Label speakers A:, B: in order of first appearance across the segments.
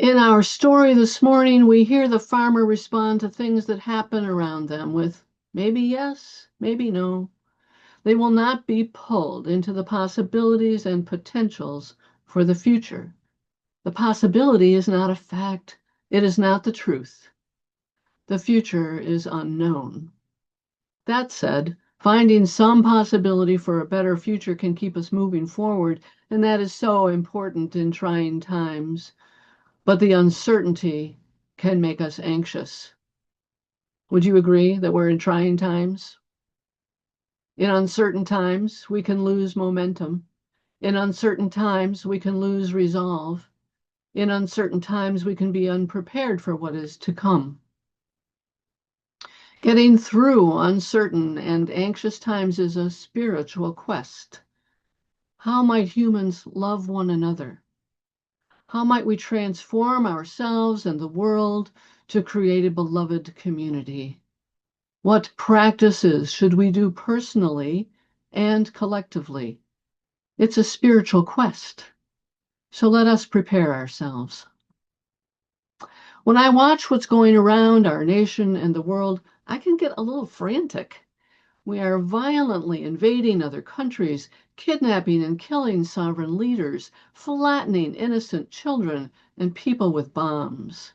A: In our story this morning, we hear the farmer respond to things that happen around them with maybe yes, maybe no. They will not be pulled into the possibilities and potentials for the future. The possibility is not a fact. It is not the truth. The future is unknown. That said, finding some possibility for a better future can keep us moving forward, and that is so important in trying times. But the uncertainty can make us anxious. Would you agree that we're in trying times? In uncertain times, we can lose momentum. In uncertain times, we can lose resolve. In uncertain times, we can be unprepared for what is to come. Getting through uncertain and anxious times is a spiritual quest. How might humans love one another? How might we transform ourselves and the world to create a beloved community? What practices should we do personally and collectively? It's a spiritual quest. So let us prepare ourselves. When I watch what's going around our nation and the world, I can get a little frantic. We are violently invading other countries, kidnapping and killing sovereign leaders, flattening innocent children and people with bombs.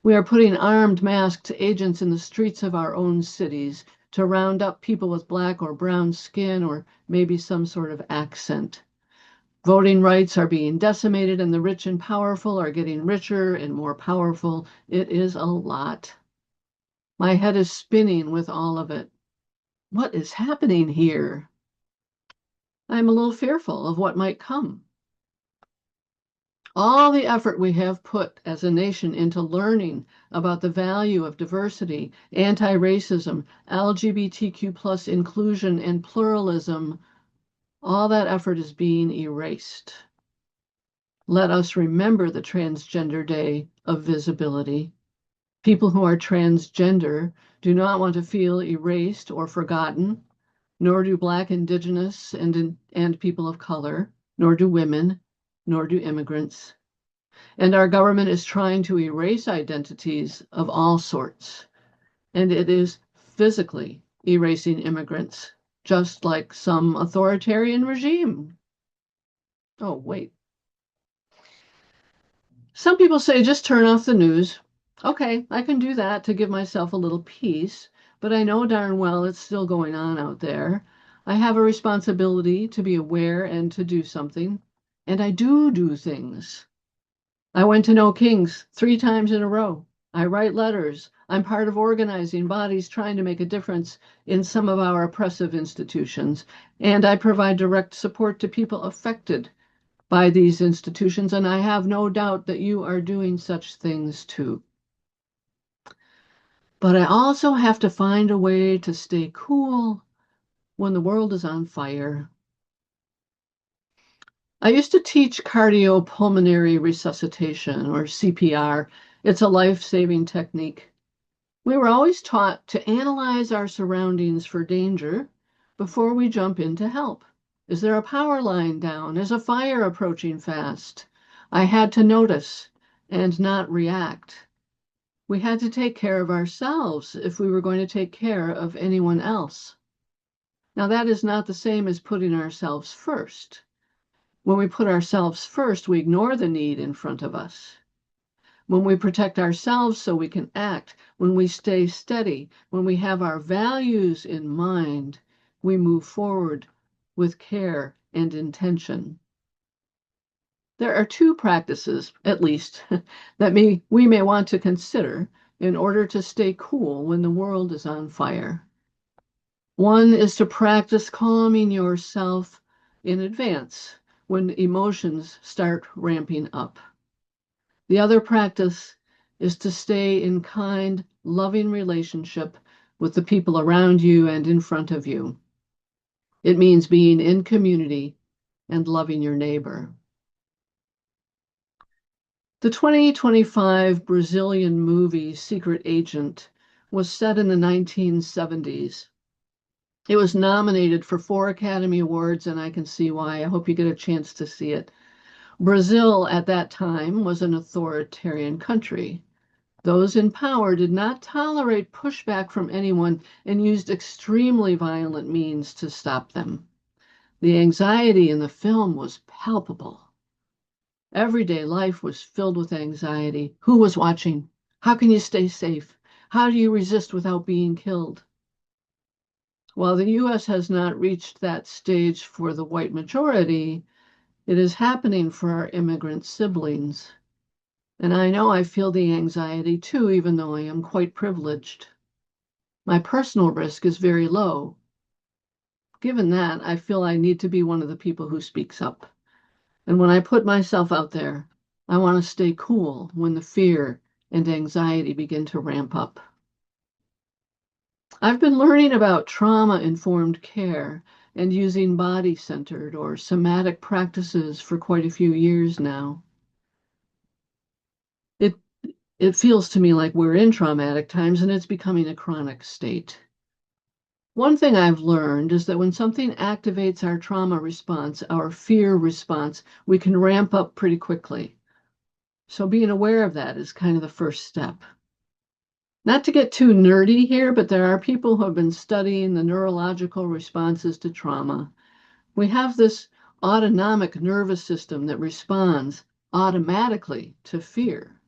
A: We are putting armed masked agents in the streets of our own cities to round up people with black or brown skin or maybe some sort of accent. Voting rights are being decimated and the rich and powerful are getting richer and more powerful. It is a lot. My head is spinning with all of it. What is happening here? I'm a little fearful of what might come. All the effort we have put as a nation into learning about the value of diversity, anti-racism, LGBTQ plus inclusion, and pluralism, all that effort is being erased. Let us remember the Transgender Day of Visibility. People who are transgender do not want to feel erased or forgotten, nor do Black, Indigenous, and people of color, nor do women, nor do immigrants. And our government is trying to erase identities of all sorts. And it is physically erasing immigrants, just like some authoritarian regime. Oh, wait. Some people say just turn off the news. Okay, I can do that to give myself a little peace, but I know darn well it's still going on out there. I have a responsibility to be aware and to do something, and I do things. I went to No Kings 3 times in a row. I write letters. I'm part of organizing bodies trying to make a difference in some of our oppressive institutions, and I provide direct support to people affected by these institutions, and I have no doubt that you are doing such things too. But I also have to find a way to stay cool when the world is on fire. I used to teach cardiopulmonary resuscitation, or CPR. It's a life-saving technique. We were always taught to analyze our surroundings for danger before we jump in to help. Is there a power line down? Is a fire approaching fast? I had to notice and not react. We had to take care of ourselves if we were going to take care of anyone else. Now, that is not the same as putting ourselves first. When we put ourselves first, we ignore the need in front of us. When we protect ourselves so we can act, when we stay steady, when we have our values in mind, we move forward with care and intention. There are 2 practices, at least, that we may want to consider in order to stay cool when the world is on fire. One is to practice calming yourself in advance when emotions start ramping up. The other practice is to stay in kind, loving relationship with the people around you and in front of you. It means being in community and loving your neighbor. The 2025 Brazilian movie Secret Agent was set in the 1970s. It was nominated for 4 Academy Awards, and I can see why. I hope you get a chance to see it. Brazil at that time was an authoritarian country. Those in power did not tolerate pushback from anyone and used extremely violent means to stop them. The anxiety in the film was palpable. Everyday life was filled with anxiety. Who was watching? How can you stay safe? How do you resist without being killed? While the US has not reached that stage for the white majority, it is happening for our immigrant siblings. And I know I feel the anxiety too, even though I am quite privileged. My personal risk is very low. Given that, I feel I need to be one of the people who speaks up. And when I put myself out there, I want to stay cool when the fear and anxiety begin to ramp up. I've been learning about trauma-informed care and using body-centered or somatic practices for quite a few years now. It it feels to me like we're in traumatic times and it's becoming a chronic state. One thing I've learned is that when something activates our trauma response, our fear response, we can ramp up pretty quickly. So being aware of that is kind of the first step. Not to get too nerdy here, but there are people who have been studying the neurological responses to trauma. We have this autonomic nervous system that responds automatically to fear.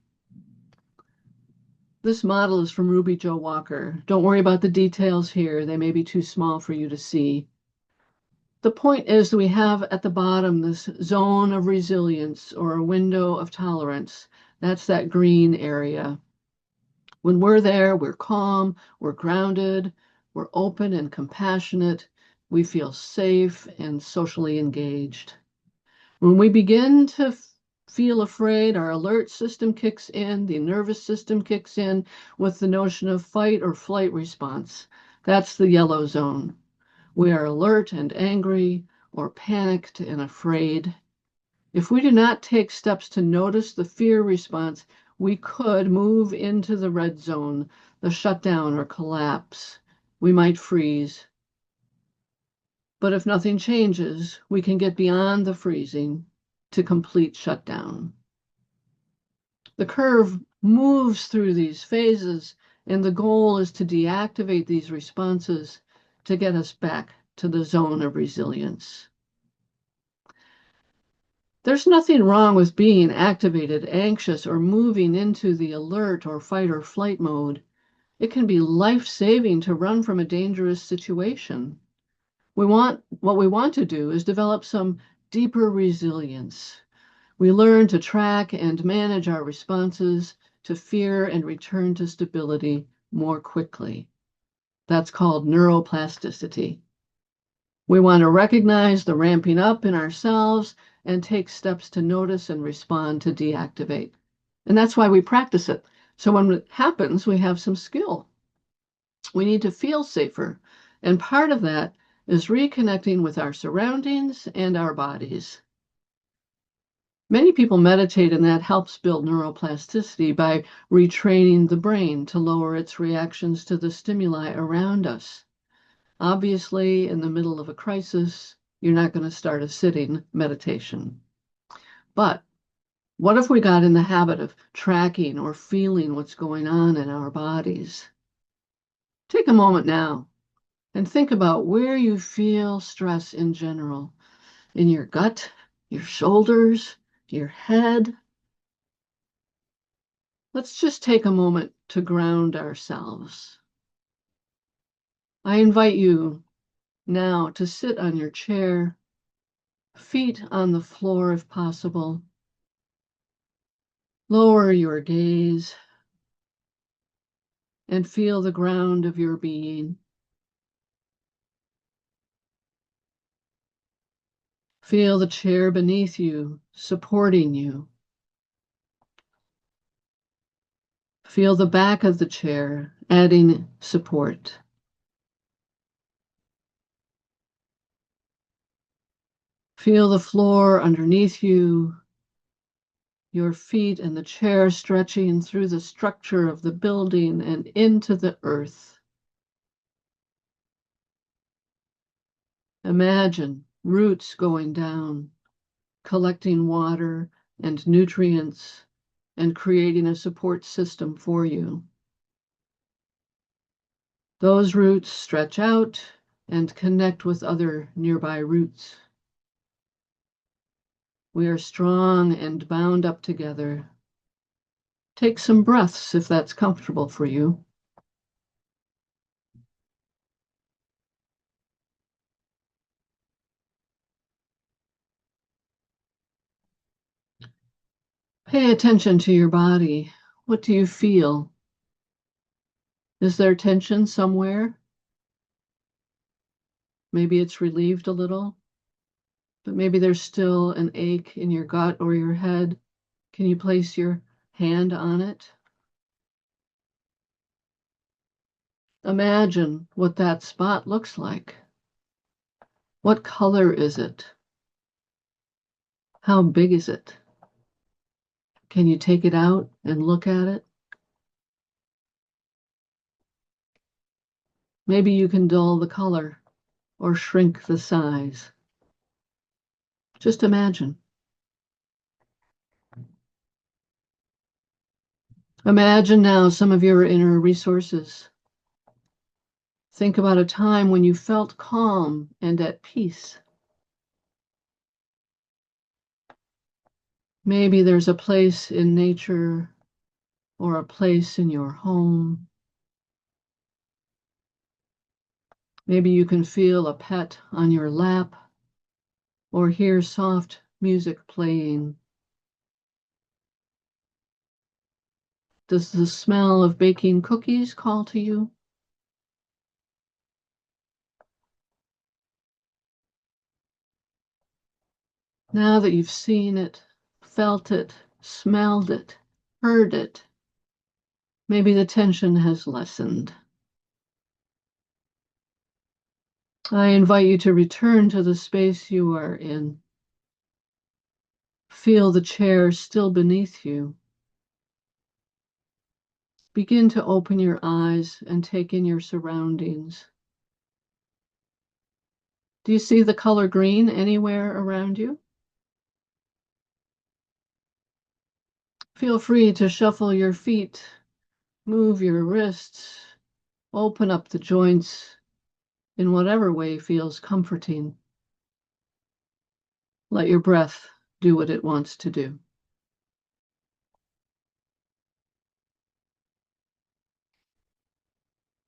A: This model is from Ruby Jo Walker. Don't worry about the details here. They may be too small for you to see. The point is that we have at the bottom this zone of resilience or a window of tolerance. That's that green area. When we're there, we're calm, we're grounded, we're open and compassionate, we feel safe and socially engaged. When we begin to feel afraid, our alert system kicks in, the nervous system kicks in with the notion of fight or flight response. That's the yellow zone. We are alert and angry or panicked and afraid. If we do not take steps to notice the fear response, we could move into the red zone, the shutdown or collapse. We might freeze. But if nothing changes, we can get beyond the freezing to complete shutdown. The curve moves through these phases, and the goal is to deactivate these responses to get us back to the zone of resilience. There's nothing wrong with being activated, anxious, or moving into the alert or fight or flight mode. It can be life-saving to run from a dangerous situation. What we want to do is develop some deeper resilience. We learn to track and manage our responses to fear and return to stability more quickly. That's called neuroplasticity. We want to recognize the ramping up in ourselves and take steps to notice and respond to deactivate. And that's why we practice it. So when it happens, we have some skill. We need to feel safer. And part of that is reconnecting with our surroundings and our bodies. Many people meditate, and that helps build neuroplasticity by retraining the brain to lower its reactions to the stimuli around us. Obviously, in the middle of a crisis, you're not going to start a sitting meditation. But what if we got in the habit of tracking or feeling what's going on in our bodies? Take a moment now and think about where you feel stress in general, in your gut, your shoulders, your head. Let's just take a moment to ground ourselves. I invite you now to sit on your chair, feet on the floor if possible. Lower your gaze and feel the ground of your being. Feel the chair beneath you, supporting you. Feel the back of the chair, adding support. Feel the floor underneath you, your feet and the chair stretching through the structure of the building and into the earth. Imagine roots going down, collecting water and nutrients and creating a support system for you. Those roots stretch out and connect with other nearby roots. We are strong and bound up together. Take some breaths if that's comfortable for you. Pay attention to your body. What do you feel? Is there tension somewhere? Maybe it's relieved a little, but maybe there's still an ache in your gut or your head. Can you place your hand on it? Imagine what that spot looks like. What color is it? How big is it? Can you take it out and look at it? Maybe you can dull the color or shrink the size. Just imagine. Imagine now some of your inner resources. Think about a time when you felt calm and at peace. Maybe there's a place in nature or a place in your home. Maybe you can feel a pet on your lap or hear soft music playing. Does the smell of baking cookies call to you? Now that you've seen it, felt it, smelled it, heard it, maybe the tension has lessened. I invite you to return to the space you are in. Feel the chair still beneath you. Begin to open your eyes and take in your surroundings. Do you see the color green anywhere around you? Feel free to shuffle your feet, move your wrists, open up the joints in whatever way feels comforting. Let your breath do what it wants to do.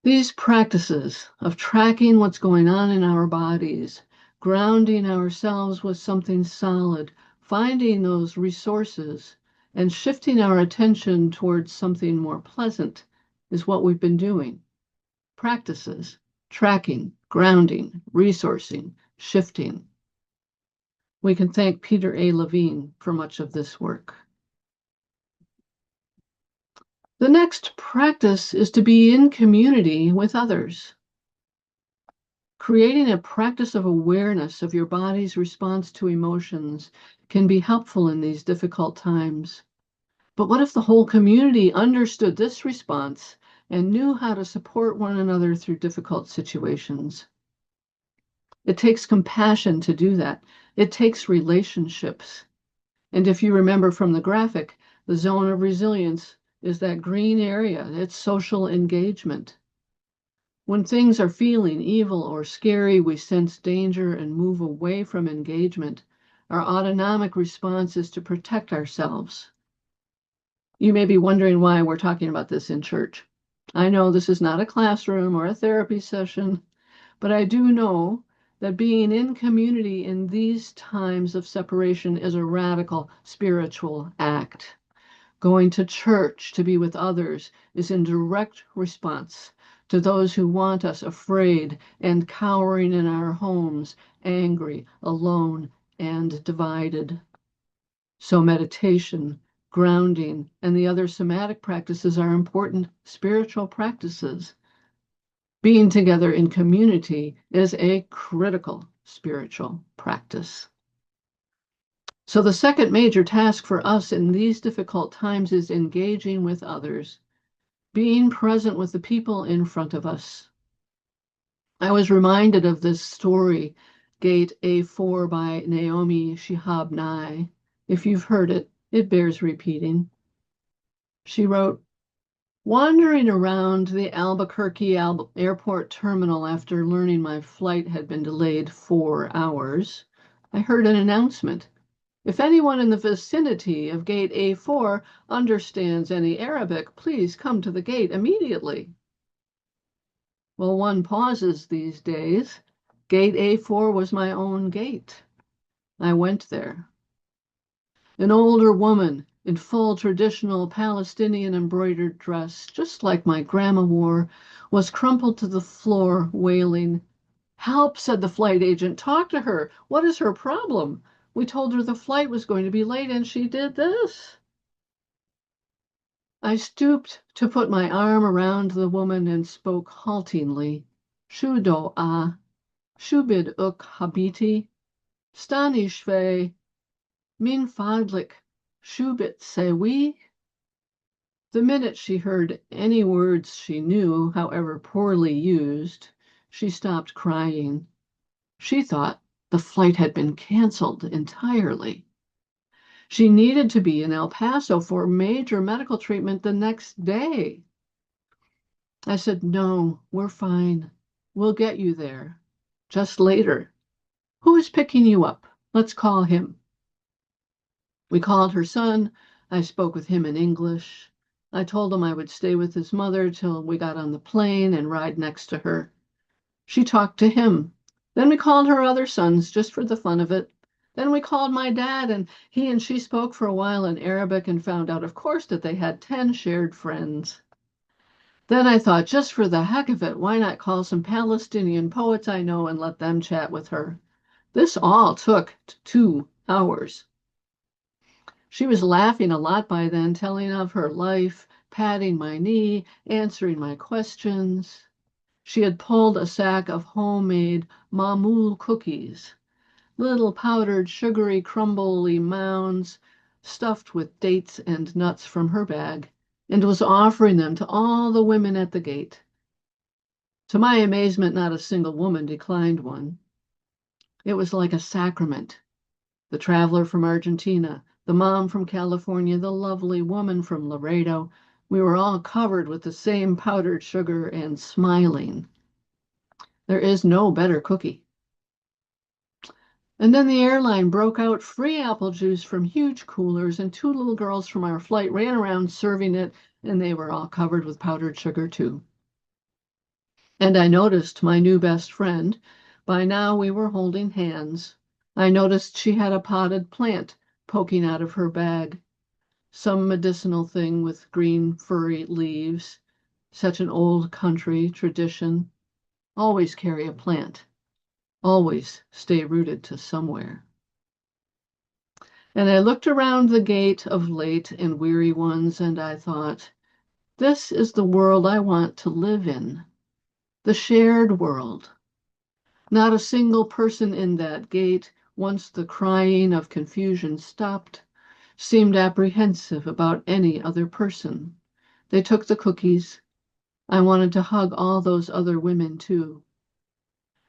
A: These practices of tracking what's going on in our bodies, grounding ourselves with something solid, finding those resources, and shifting our attention towards something more pleasant is what we've been doing. Practices, tracking, grounding, resourcing, shifting. We can thank Peter A. Levine for much of this work. The next practice is to be in community with others. Creating a practice of awareness of your body's response to emotions can be helpful in these difficult times. But what if the whole community understood this response and knew how to support one another through difficult situations? It takes compassion to do that. It takes relationships. And if you remember from the graphic, the zone of resilience is that green area. It's social engagement. When things are feeling evil or scary, we sense danger and move away from engagement. Our autonomic response is to protect ourselves. You may be wondering why we're talking about this in church. I know this is not a classroom or a therapy session, but I do know that being in community in these times of separation is a radical spiritual act. Going to church to be with others is in direct response to those who want us afraid and cowering in our homes, angry, alone, and divided. So meditation, grounding, and the other somatic practices are important spiritual practices. Being together in community is a critical spiritual practice. So the second major task for us in these difficult times is engaging with others, being present with the people in front of us. I was reminded of this story Gate A4 by Naomi Shihab Nye. If you've heard it, it bears repeating. She wrote, wandering around the Albuquerque airport terminal after learning my flight had been delayed 4 hours, I heard an announcement. If anyone in the vicinity of Gate A4 understands any Arabic, please come to the gate immediately. Well, one pauses these days. Gate A4 was my own gate. I went there. An older woman in full traditional Palestinian embroidered dress, just like my grandma wore, was crumpled to the floor, wailing. Help, said the flight agent. Talk to her. What is her problem? We told her the flight was going to be late and she did this. I stooped to put my arm around the woman and spoke haltingly. Shudo a, shubid uk habiti, stani shve, min fadlik, shubit sewi. The minute she heard any words she knew, however poorly used, she stopped crying. She thought the flight had been canceled entirely. She needed to be in El Paso for major medical treatment the next day. I said, no, we're fine. We'll get you there. Just later. Who is picking you up? Let's call him. We called her son. I spoke with him in English. I told him I would stay with his mother till we got on the plane and ride next to her. She talked to him. Then we called her other sons just for the fun of it. Then we called my dad, and he and she spoke for a while in Arabic and found out, of course, that they had 10 shared friends. Then I thought, just for the heck of it, why not call some Palestinian poets I know and let them chat with her? This all took 2 hours. She was laughing a lot by then, telling of her life, patting my knee, answering my questions. She had pulled a sack of homemade mamul cookies, little powdered sugary crumbly mounds stuffed with dates and nuts from her bag, and was offering them to all the women at the gate. To my amazement, not a single woman declined one. It was like a sacrament. The traveler from Argentina, the mom from California, the lovely woman from Laredo, we were all covered with the same powdered sugar and smiling. There is no better cookie. And then the airline broke out free apple juice from huge coolers, and 2 little girls from our flight ran around serving it, and they were all covered with powdered sugar too. And I noticed my new best friend. By now we were holding hands. I noticed she had a potted plant poking out of her bag, some medicinal thing with green furry leaves. Such an old country tradition. Always carry a plant. Always stay rooted to somewhere. And I looked around the gate of late and weary ones, and I thought, this is the world I want to live in, the shared world. Not a single person in that gate, once the crying of confusion stopped, seemed apprehensive about any other person. They took the cookies. I wanted to hug all those other women too.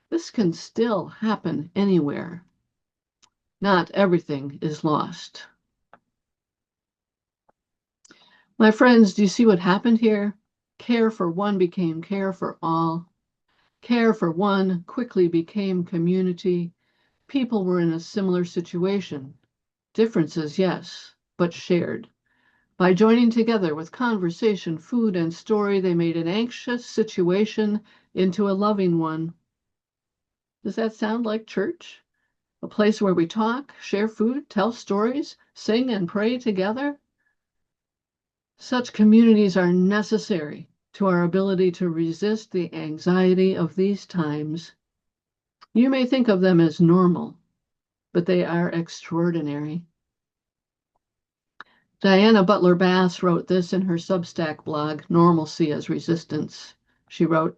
A: This can still happen anywhere. Not everything is lost. My friends, do you see what happened here? Care for one became care for all. Care for one quickly became community. People were in a similar situation. Differences, yes, but shared. By joining together with conversation, food, and story, they made an anxious situation into a loving one. Does that sound like church? A place where we talk, share food, tell stories, sing and pray together? Such communities are necessary to our ability to resist the anxiety of these times. You may think of them as normal, but they are extraordinary. Diana Butler Bass wrote this in her Substack blog, Normalcy as Resistance. She wrote,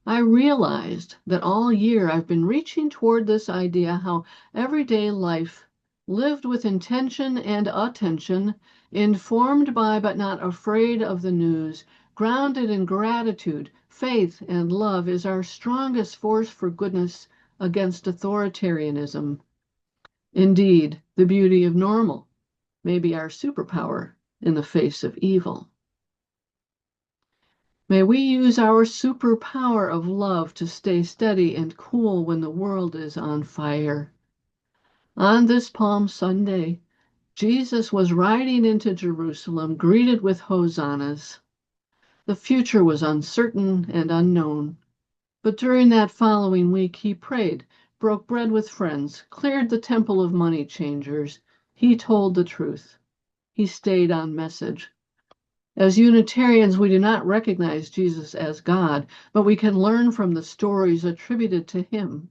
A: I realized that all year I've been reaching toward this idea how everyday life, lived with intention and attention, informed by but not afraid of the news, grounded in gratitude, faith, and love, is our strongest force for goodness, against authoritarianism. Indeed, the beauty of normal may be our superpower in the face of evil. May we use our superpower of love to stay steady and cool when the world is on fire. On this Palm Sunday, Jesus was riding into Jerusalem, greeted with hosannas. The future was uncertain and unknown, but during that following week, he prayed, broke bread with friends, cleared the temple of money changers. He told the truth. He stayed on message. As Unitarians, we do not recognize Jesus as God, but we can learn from the stories attributed to him,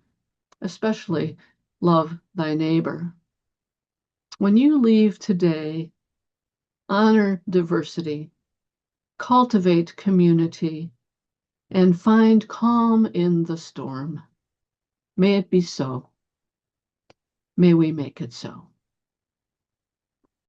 A: especially love thy neighbor. When you leave today, honor diversity, cultivate community, and find calm in the storm. May it be so. May we make it so.